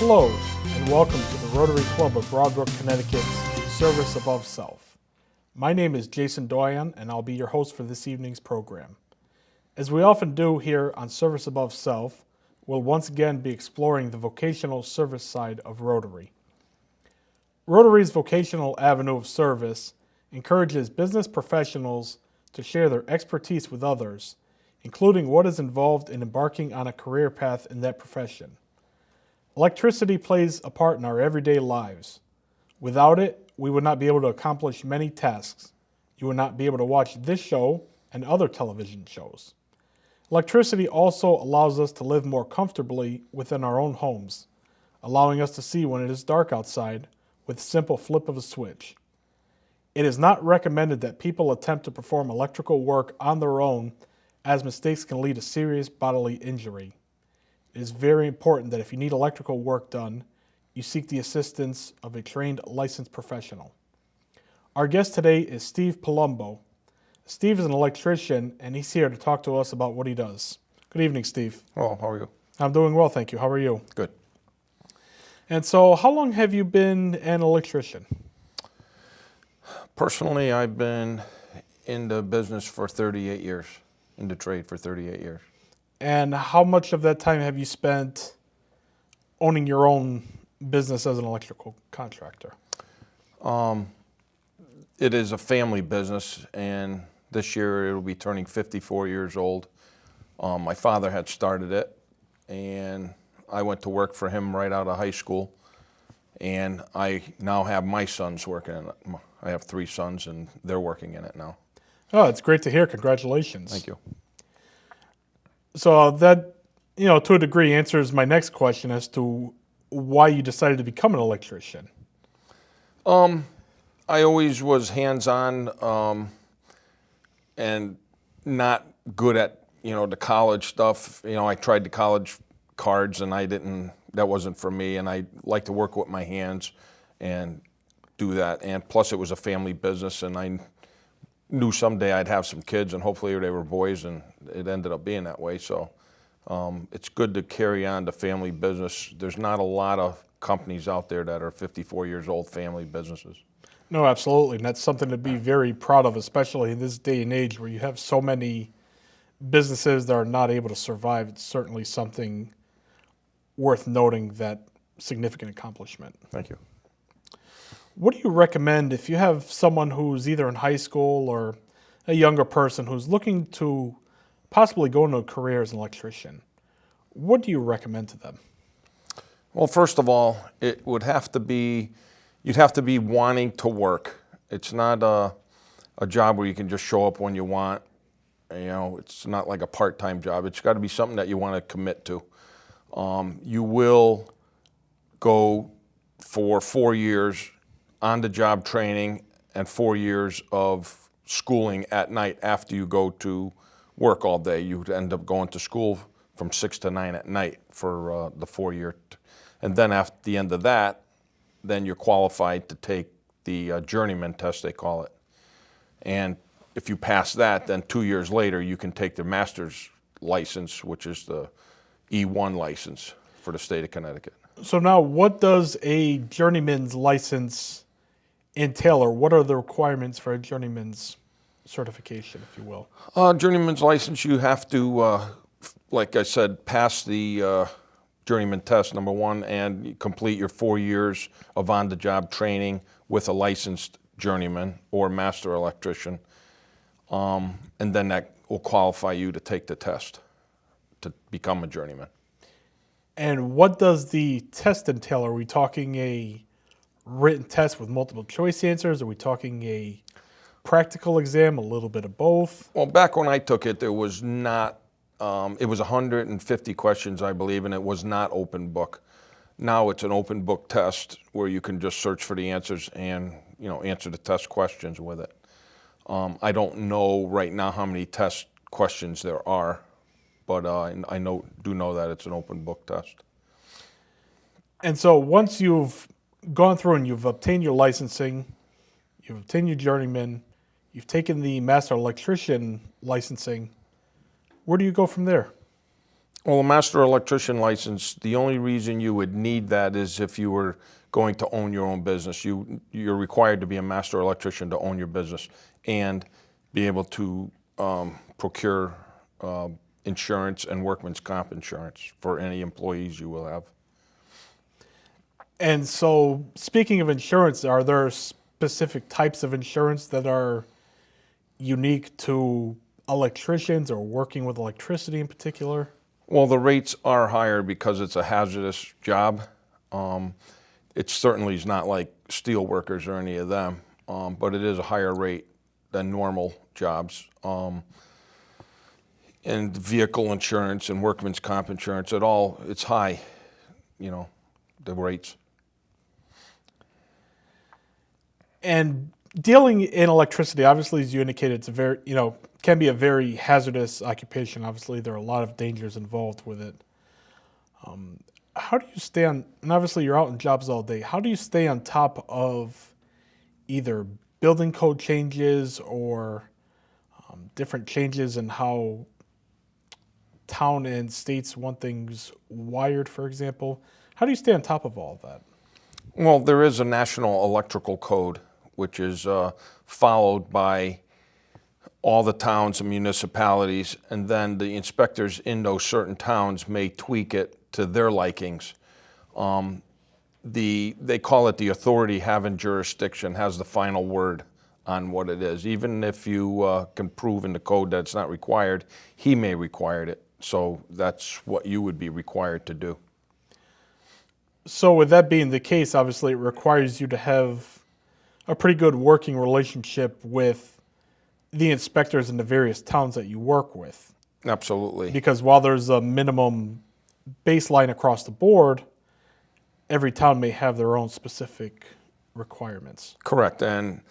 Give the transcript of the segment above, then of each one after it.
Hello, and welcome to the Rotary Club of Broadbrook, Connecticut's Service Above Self. My name is Jason Doyon, and I'll be your host for this evening's program. As we often do here on Service Above Self, we'll once again be exploring the vocational service side of Rotary. Rotary's vocational avenue of service encourages business professionals to share their expertise with others, including what is involved in embarking on a career path in that profession. Electricity plays a part in our everyday lives. Without it, we would not be able to accomplish many tasks. You would not be able to watch this show and other television shows. Electricity also allows us to live more comfortably within our own homes, allowing us to see when it is dark outside with a simple flip of a switch. It is not recommended that people attempt to perform electrical work on their own, as mistakes can lead to serious bodily injury. It is very important that if you need electrical work done, you seek the assistance of a trained licensed professional. Our guest today is Steve Palumbo. Steve is an electrician, and he's here to talk to us about what he does. Good evening, Steve. Hello, how are you? I'm doing well, thank you. How are you? Good. And so, how long have you been an electrician? Personally, I've been in the business for 38 years, in the trade for 38 years. And how much of that time have you spent owning your own business as an electrical contractor? It is a family business, and this year it'll be turning 54 years old. My father had started it, and I went to work for him right out of high school, and I now have my sons working in it. I have 3 sons, and they're working in it now. Oh, it's great to hear. Congratulations. Thank you. So that, to a degree answers my next question as to why you decided to become an electrician. I always was hands-on and not good at, the college stuff. I tried the college cards and that wasn't for me, and I like to work with my hands and do that. And plus it was a family business, and I knew someday I'd have some kids, and hopefully they were boys, and it ended up being that way. So it's good to carry on the family business. There's not a lot of companies out there that are 54 years old family businesses. No, absolutely. And that's something to be very proud of, especially in this day and age where you have so many businesses that are not able to survive. It's certainly something worth noting, that significant accomplishment. Thank you. What do you recommend if you have someone who's either in high school or a younger person who's looking to possibly go into a career as an electrician? What do you recommend to them? Well, first of all, you'd have to be wanting to work. It's not a job where you can just show up when you want. It's not like a part-time job. It's got to be something that you want to commit to. You will go for 4 years on-the-job training and 4 years of schooling at night after you go to work all day. You'd end up going to school from 6 to 9 at night for the 4 year. And then after the end of that, then you're qualified to take the journeyman test, they call it. And if you pass that, then 2 years later, you can take the master's license, which is the E1 license for the state of Connecticut. So now, what does a journeyman's license entail, or what are the requirements for a journeyman's certification, if you will? Journeyman's license, you have to, like I said, pass the journeyman test, number one, and complete your 4 years of on-the-job training with a licensed journeyman or master electrician. And then that will qualify you to take the test to become a journeyman. And what does the test entail? Are we talking a written test with multiple choice answers? Are we talking a practical exam, a little bit of both? Well, back when I took it, there was not, it was 150 questions, I believe, and it was not open book. Now it's an open book test where you can just search for the answers and, answer the test questions with it. I don't know right now how many test questions there are, but I do know that it's an open book test. And so once you've gone through and you've obtained your licensing, you've obtained your journeyman, you've taken the master electrician licensing, where do you go from there? Well, a master electrician license, the only reason you would need that is if you were going to own your own business. You're required to be a master electrician to own your business and be able to procure insurance and workman's comp insurance for any employees you will have. And so, speaking of insurance, are there specific types of insurance that are unique to electricians or working with electricity in particular? Well, the rates are higher because it's a hazardous job. It certainly is not like steel workers or any of them, but it is a higher rate than normal jobs. And vehicle insurance and workman's comp insurance, it's high, the rates. And dealing in electricity, obviously, as you indicated, it's a very, can be a very hazardous occupation. Obviously, there are a lot of dangers involved with it. How do you stay on, and obviously you're out in jobs all day, how do you stay on top of either building code changes or different changes in how town and states want things wired, for example? How do you stay on top of all of that? Well, there is a national electrical code, which is followed by all the towns and municipalities, and then the inspectors in those certain towns may tweak it to their likings. They call it the authority having jurisdiction has the final word on what it is. Even if you can prove in the code that it's not required, he may require it. So that's what you would be required to do. So with that being the case, obviously it requires you to have a pretty good working relationship with the inspectors in the various towns that you work with. Absolutely. Because while there's a minimum baseline across the board, every town may have their own specific requirements. Correct. And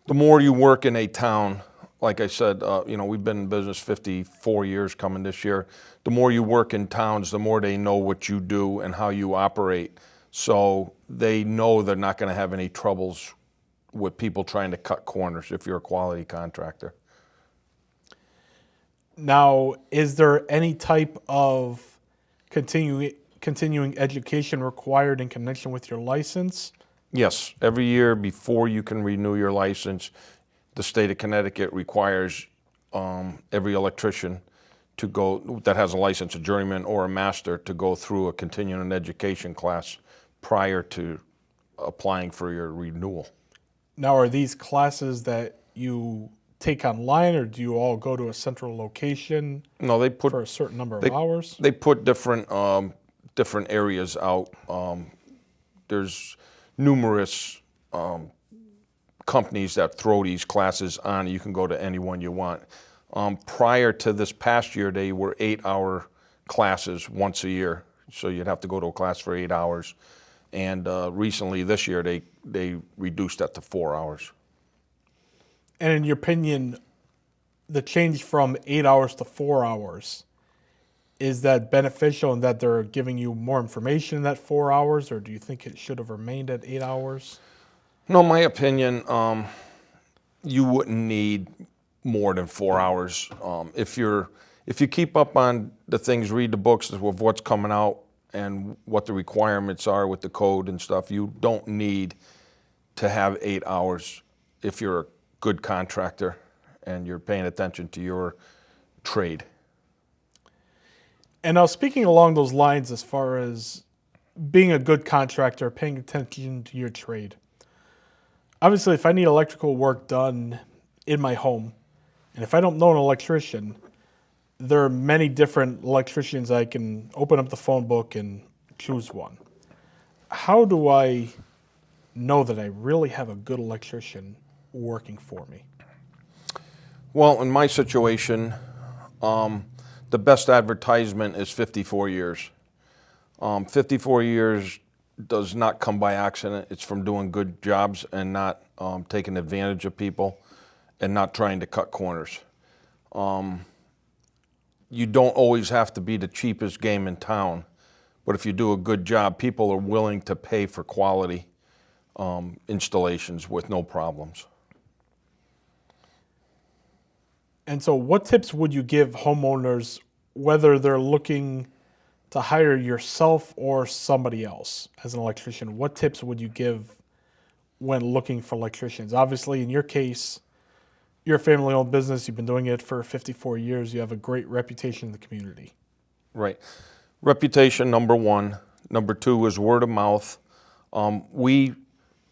the more you work in a town, like I said, we've been in business 54 years coming this year. The more you work in towns, the more they know what you do and how you operate. So they know they're not going to have any troubles with people trying to cut corners if you're a quality contractor. Now, is there any type of continuing education required in connection with your license? Yes. Every year before you can renew your license, the state of Connecticut requires every electrician to go that has a license, a journeyman or a master, to go through a continuing education class prior to applying for your renewal. Now, are these classes that you take online, or do you all go to a central location? No, they put for a certain number of hours? They put different areas out. There's numerous companies that throw these classes on. You can go to any one you want. Prior to this past year, they were 8-hour classes once a year. So you'd have to go to a class for 8 hours. And recently this year, they reduced that to 4 hours. And in your opinion, the change from 8 hours to 4 hours, is that beneficial in that they're giving you more information in that 4 hours, or do you think it should have remained at 8 hours? No, my opinion, you wouldn't need more than 4 hours. If you keep up on the things, read the books of what's coming out and what the requirements are with the code and stuff, you don't need to have 8 hours if you're a good contractor and you're paying attention to your trade. And now, speaking along those lines, as far as being a good contractor, paying attention to your trade, obviously, if I need electrical work done in my home, and if I don't know an electrician, there are many different electricians. I can open up the phone book and choose one. How do I know that I really have a good electrician working for me? Well, in my situation, the best advertisement is 54 years. 54 years does not come by accident. It's from doing good jobs and not taking advantage of people and not trying to cut corners. You don't always have to be the cheapest game in town, but if you do a good job, people are willing to pay for quality installations with no problems. And so what tips would you give homeowners, whether they're looking to hire yourself or somebody else as an electrician, what tips would you give when looking for electricians? Obviously, in your case, you're a family-owned business. You've been doing it for 54 years. You have a great reputation in the community. Right. Reputation, number one. Number two is word of mouth. We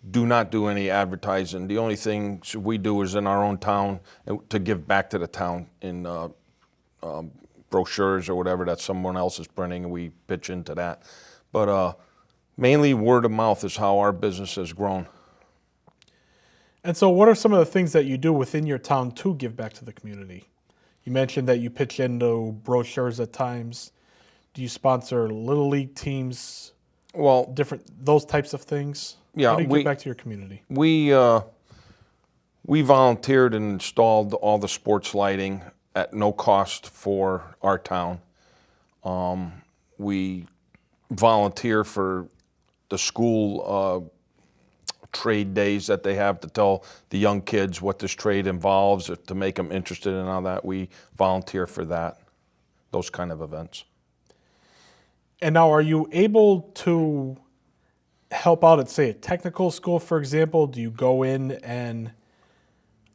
do not do any advertising. The only thing we do is in our own town to give back to the town in brochures or whatever that someone else is printing, and we pitch into that. But mainly word of mouth is how our business has grown. And so what are some of the things that you do within your town to give back to the community? You mentioned that you pitch into brochures at times. Do you sponsor Little League teams? Well, those types of things? Yeah, how do you give back to your community? We volunteered and installed all the sports lighting at no cost for our town. We volunteer for the school trade days that they have to tell the young kids what this trade involves, to make them interested in all that. We volunteer for that, those kind of events. And now, are you able to help out at, say, a technical school, for example? Do you go in and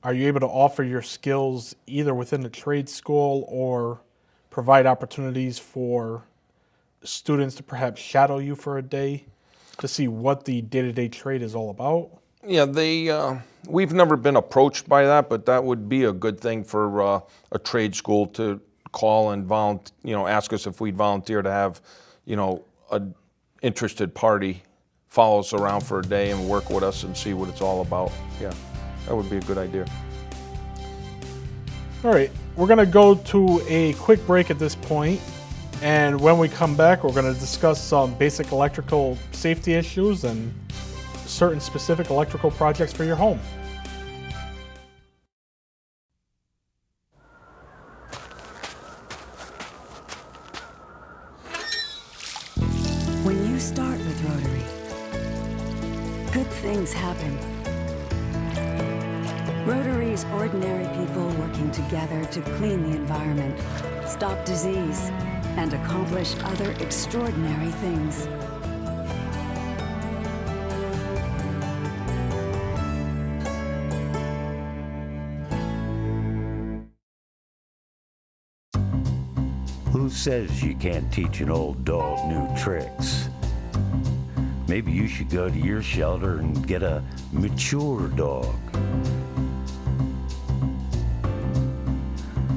are you able to offer your skills either within the trade school or provide opportunities for students to perhaps shadow you for a day to see what the day-to-day trade is all about? Yeah, we've never been approached by that, but that would be a good thing for a trade school to call and ask us if we'd volunteer to have, an interested party follow us around for a day and work with us and see what it's all about. Yeah, that would be a good idea. All right, we're going to go to a quick break at this point, and when we come back, we're going to discuss some basic electrical safety issues and certain specific electrical projects for your home. When you start with Rotary, good things happen. Rotary is ordinary people working together to clean the environment, stop disease, and accomplish other extraordinary things. Who says you can't teach an old dog new tricks? Maybe you should go to your shelter and get a mature dog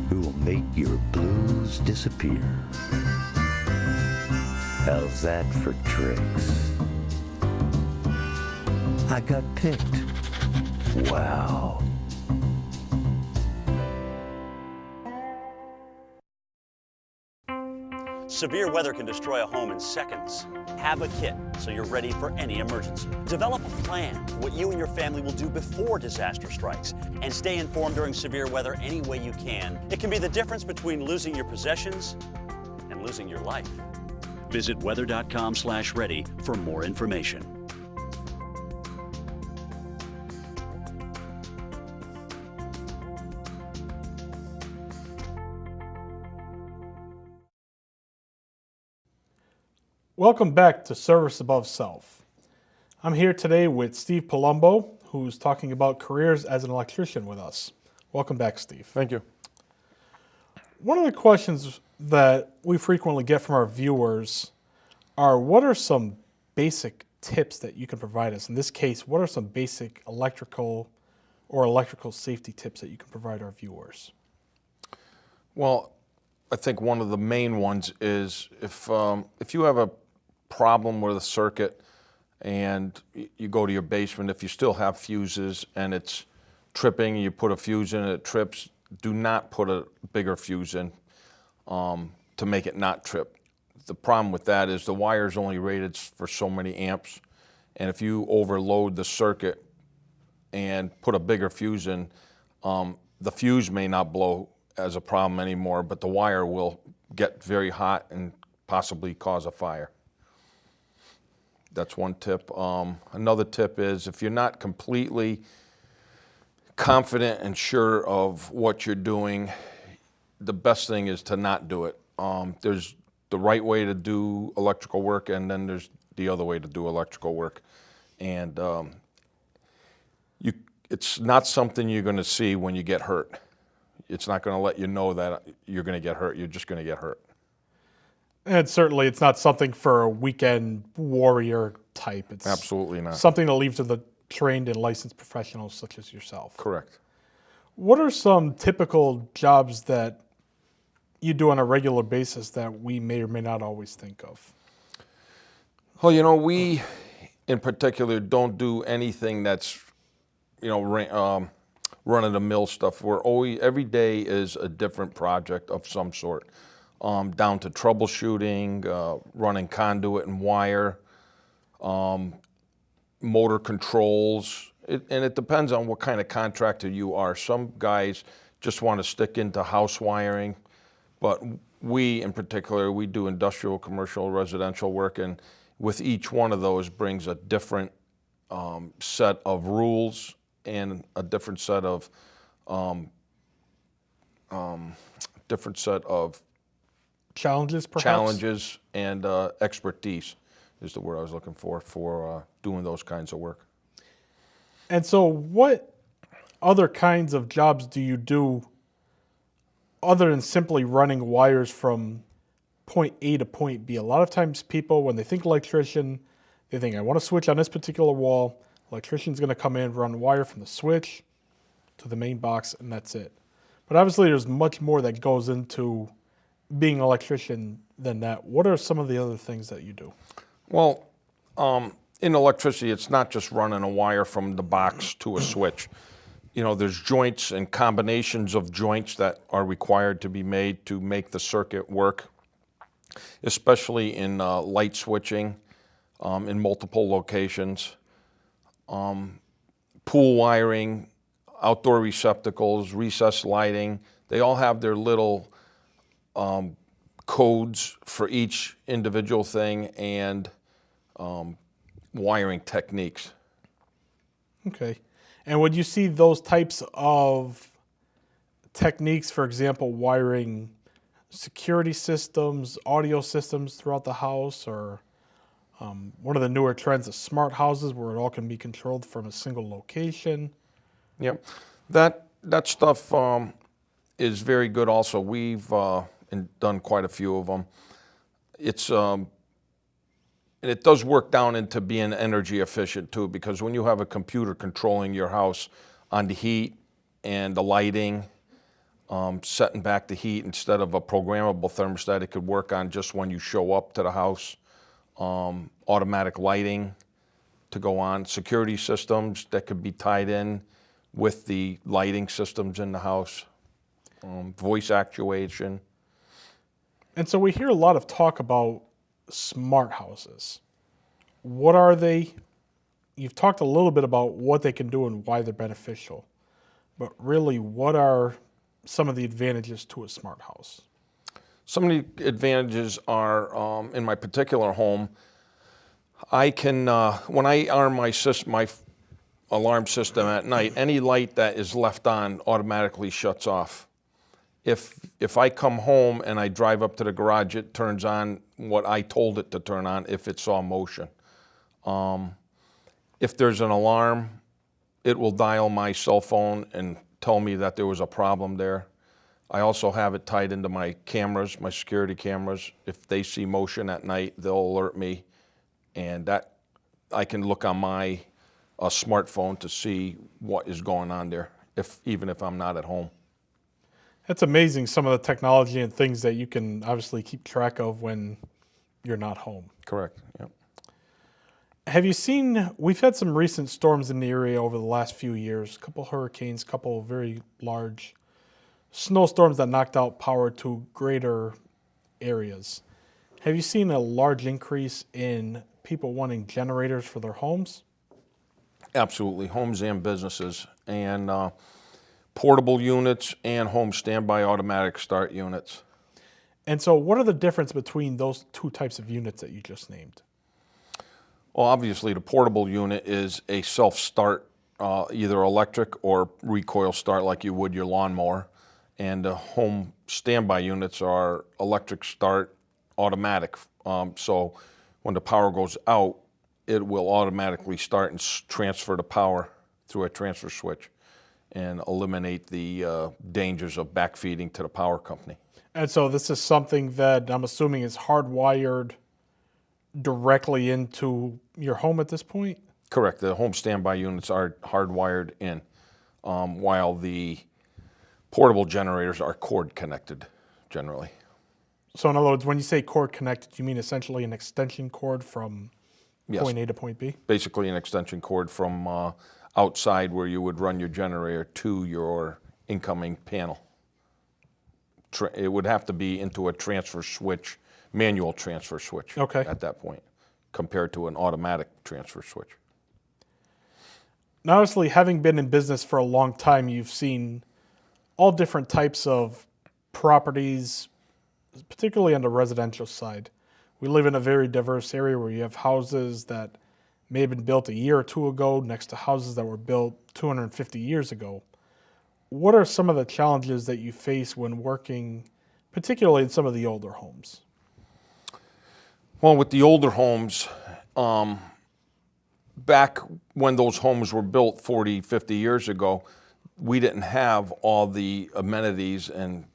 who will make your blues disappear. How's that for tricks? I got picked. Wow. Severe weather can destroy a home in seconds. Have a kit so you're ready for any emergency. Develop a plan for what you and your family will do before disaster strikes, and stay informed during severe weather any way you can. It can be the difference between losing your possessions and losing your life. Visit weather.com/ready for more information. Welcome back to Service Above Self. I'm here today with Steve Palumbo, who's talking about careers as an electrician with us. Welcome back, Steve. Thank you. One of the questions that we frequently get from our viewers are, what are some basic tips that you can provide us? In this case, what are some basic electrical or electrical safety tips that you can provide our viewers? Well, I think one of the main ones is if you have a problem with a circuit and you go to your basement, if you still have fuses and it's tripping, you put a fuse in and it trips, do not put a bigger fuse in to make it not trip. The problem with that is the wire is only rated for so many amps, and if you overload the circuit and put a bigger fuse in, the fuse may not blow as a problem anymore, but the wire will get very hot and possibly cause a fire. That's one tip. Another tip is, if you're not completely confident and sure of what you're doing, the best thing is to not do it. There's the right way to do electrical work, and then there's the other way to do electrical work. And it's not something you're going to see when you get hurt. It's not going to let you know that you're going to get hurt. You're just going to get hurt. And certainly it's not something for a weekend warrior type. It's Absolutely not. something to leave to the trained and licensed professionals such as yourself. Correct. What are some typical jobs that you do on a regular basis that we may or may not always think of? Well, you know, we in particular don't do anything that's, you know, run-of-the-mill stuff. We're always, every day is a different project of some sort, down to troubleshooting, running conduit and wire, motor controls, and it depends on what kind of contractor you are. Some guys just want to stick into house wiring, but we in particular, we do industrial, commercial, residential work, and with each one of those brings a different set of rules and a different set of Challenges, perhaps? challenges and expertise is the word I was looking for doing those kinds of work. And so what other kinds of jobs do you do other than simply running wires from point A to point B? A lot of times people, when they think electrician, they think, I want to switch on this particular wall. Electrician's going to come in, run wire from the switch to the main box, and that's it. But obviously there's much more that goes into being an electrician than that. What are some of the other things that you do? Well, in electricity, it's not just running a wire from the box to a switch. You know, there's joints and combinations of joints that are required to be made to make the circuit work, especially in light switching in multiple locations. Pool wiring, outdoor receptacles, recessed lighting, they all have their little codes for each individual thing and wiring techniques. Okay. And would you see those types of techniques, for example, wiring security systems, audio systems throughout the house, or one of the newer trends of smart houses where it all can be controlled from a single location? Yep, that stuff is very good also. We've done quite a few of them. It's and it does work down into being energy efficient too, because when you have a computer controlling your house on the heat and the lighting, setting back the heat instead of a programmable thermostat, it could work on just when you show up to the house. Automatic lighting to go on, security systems that could be tied in with the lighting systems in the house, voice actuation. And so we hear a lot of talk about smart houses. What are they? You've talked a little bit about what they can do and why they're beneficial, but really, what are some of the advantages to a smart house? Some of the advantages are, in my particular home, I can, when I arm my alarm system at night, any light that is left on automatically shuts off. If I come home and I drive up to the garage, it turns on what I told it to turn on if it saw motion. If there's an alarm, it will dial my cell phone and tell me that there was a problem there. I also have it tied into my cameras, my security cameras. If they see motion at night, they'll alert me, and that I can look on my smartphone to see what is going on there, even if I'm not at home. That's amazing, some of the technology and things that you can obviously keep track of when you're not home. Correct, yep. Have you seen, we've had some recent storms in the area over the last few years, a couple hurricanes, a couple very large snowstorms that knocked out power to greater areas. Have you seen a large increase in people wanting generators for their homes? Absolutely, homes and businesses, and portable units and home standby automatic start units. And so what are the difference between those two types of units that you just named? Well, obviously the portable unit is a self-start, either electric or recoil start like you would your lawnmower. And the home standby units are electric start, automatic. So when the power goes out, it will automatically start and transfer the power through a transfer switch and eliminate the dangers of backfeeding to the power company. And so this is something that I'm assuming is hardwired directly into your home at this point? Correct. The home standby units are hardwired in, while the portable generators are cord connected generally. So in other words, when you say cord connected, you mean essentially an extension cord from Yes. point A to point B? Basically an extension cord from outside where you would run your generator to your incoming panel. It would have to be into a transfer switch, manual transfer switch at that point, compared to an automatic transfer switch. Now, obviously, having been in business for a long time, you've seen all different types of properties, particularly on the residential side. We live in a very diverse area where you have houses that may have been built a year or two ago next to houses that were built 250 years ago. What are some of the challenges that you face when working, particularly in some of the older homes? Well, with the older homes, back when those homes were built 40, 50 years ago, we didn't have all the amenities and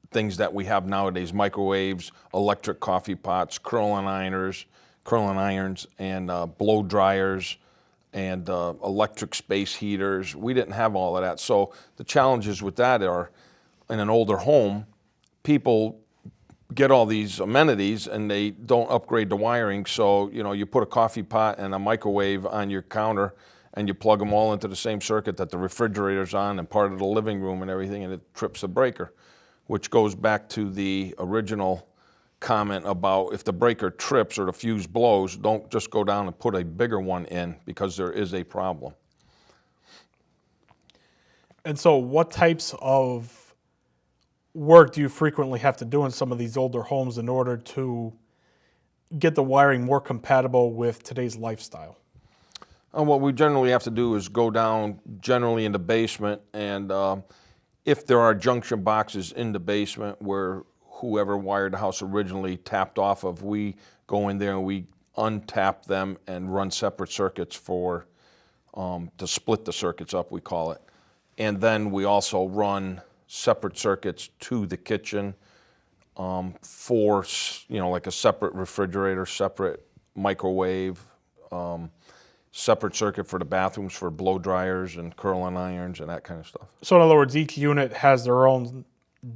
things that we have nowadays: microwaves, electric coffee pots, curling irons, and blow dryers, and electric space heaters. We didn't have all of that. So the challenges with that are, in an older home, people get all these amenities and they don't upgrade the wiring. So, you put a coffee pot and a microwave on your counter and you plug them all into the same circuit that the refrigerator's on and part of the living room and everything, and it trips the breaker, which goes back to the original comment about if the breaker trips or the fuse blows, don't just go down and put a bigger one in, because there is a problem. And so what types of work do you frequently have to do in some of these older homes in order to get the wiring more compatible with today's lifestyle? What we generally have to do is go down generally in the basement, and if there are junction boxes in the basement where whoever wired the house originally tapped off of, we go in there and we untap them and run separate circuits for, to split the circuits up, we call it. And then we also run separate circuits to the kitchen for, like a separate refrigerator, separate microwave, separate circuit for the bathrooms for blow dryers and curling irons and that kind of stuff. So in other words, each unit has their own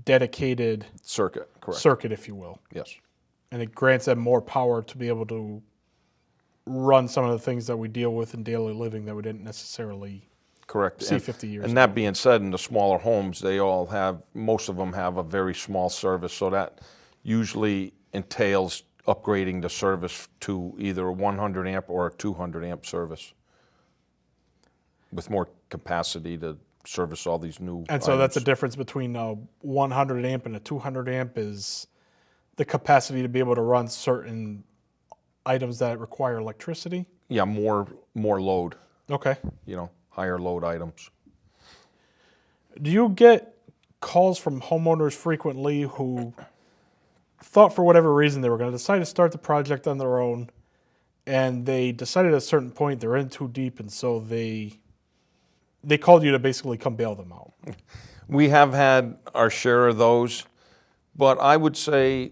dedicated circuit, correct. Circuit, if you will. Yes. And it grants them more power to be able to run some of the things that we deal with in daily living that we didn't necessarily correct. see 50 years and ago. That being said, in the smaller homes, most of them have a very small service, so that usually entails upgrading the service to either a 100 amp or a 200 amp service with more capacity to service all these new And so items. that's the difference between a 100 amp and a 200 amp is the capacity to be able to run certain items that require electricity? Yeah, more load, Okay. higher load items. Do you get calls from homeowners frequently who thought for whatever reason they were going to decide to start the project on their own, and they decided at a certain point they're in too deep, and so they called you to basically come bail them out? We have had our share of those, but I would say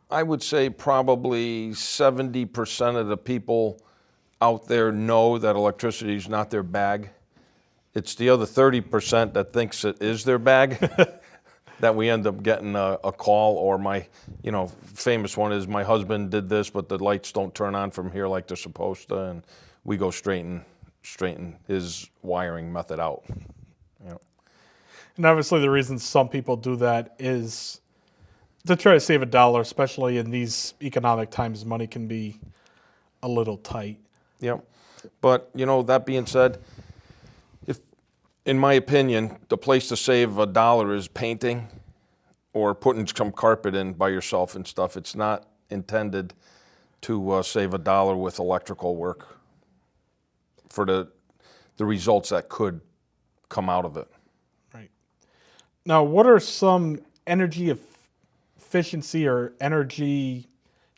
probably 70% of the people out there know that electricity is not their bag. It's the other 30% that thinks it is their bag that we end up getting a call, or my, famous one is, my husband did this, but the lights don't turn on from here like they're supposed to, and we go straighten his wiring method out. And obviously the reason some people do that is to try to save a dollar, especially in these economic times. Money can be a little tight. Yep. But, that being said, in my opinion, the place to save a dollar is painting or putting some carpet in by yourself and stuff. It's not intended to save a dollar with electrical work for the results that could come out of it. Right. Now, what are some energy efficiency or energy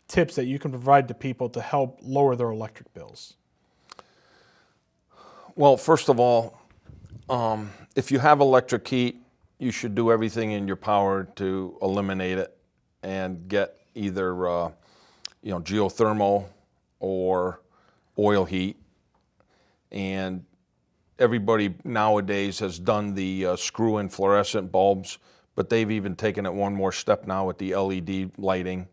tips that you can provide to people to help lower their electric bills? Well, first of all, if you have electric heat, you should do everything in your power to eliminate it and get either geothermal or oil heat. And everybody nowadays has done the screw-in fluorescent bulbs, but they've even taken it one more step now with the LED lighting,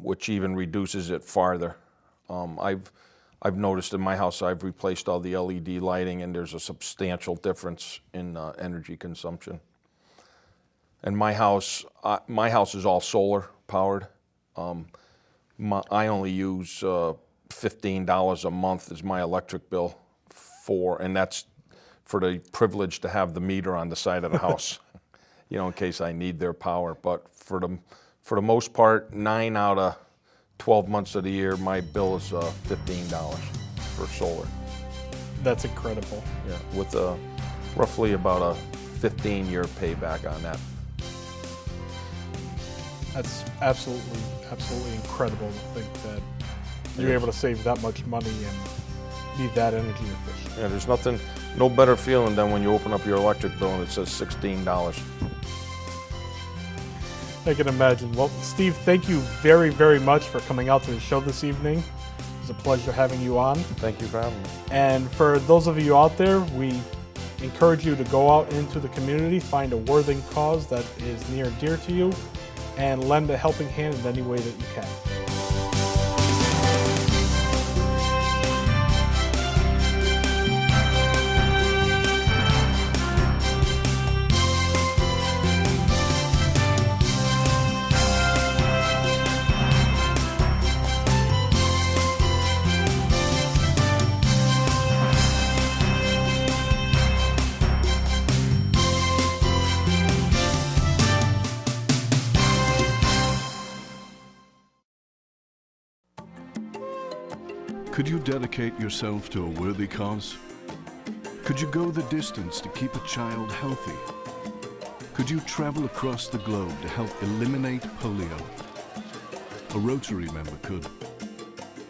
which even reduces it farther. I've noticed in my house, I've replaced all the LED lighting, and there's a substantial difference in energy consumption. And my house is all solar powered. I only use $15 a month as my electric bill and that's for the privilege to have the meter on the side of the house, in case I need their power. But for the most part, 9 out of 12 months of the year, my bill is $15 for solar. That's incredible. Yeah, with roughly about a 15-year payback on that. That's absolutely incredible to think that you're able to save that much money and be that energy efficient. Yeah, there's no better feeling than when you open up your electric bill and it says $16. I can imagine. Well, Steve, thank you very, very much for coming out to the show this evening. It was a pleasure having you on. Thank you for having me. And for those of you out there, we encourage you to go out into the community, find a worthy cause that is near and dear to you, and lend a helping hand in any way that you can. Could you dedicate yourself to a worthy cause? Could you go the distance to keep a child healthy? Could you travel across the globe to help eliminate polio? A Rotary member could.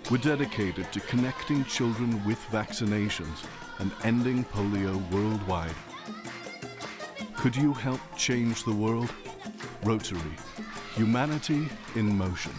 We're dedicated to connecting children with vaccinations and ending polio worldwide. Could you help change the world? Rotary, humanity in motion.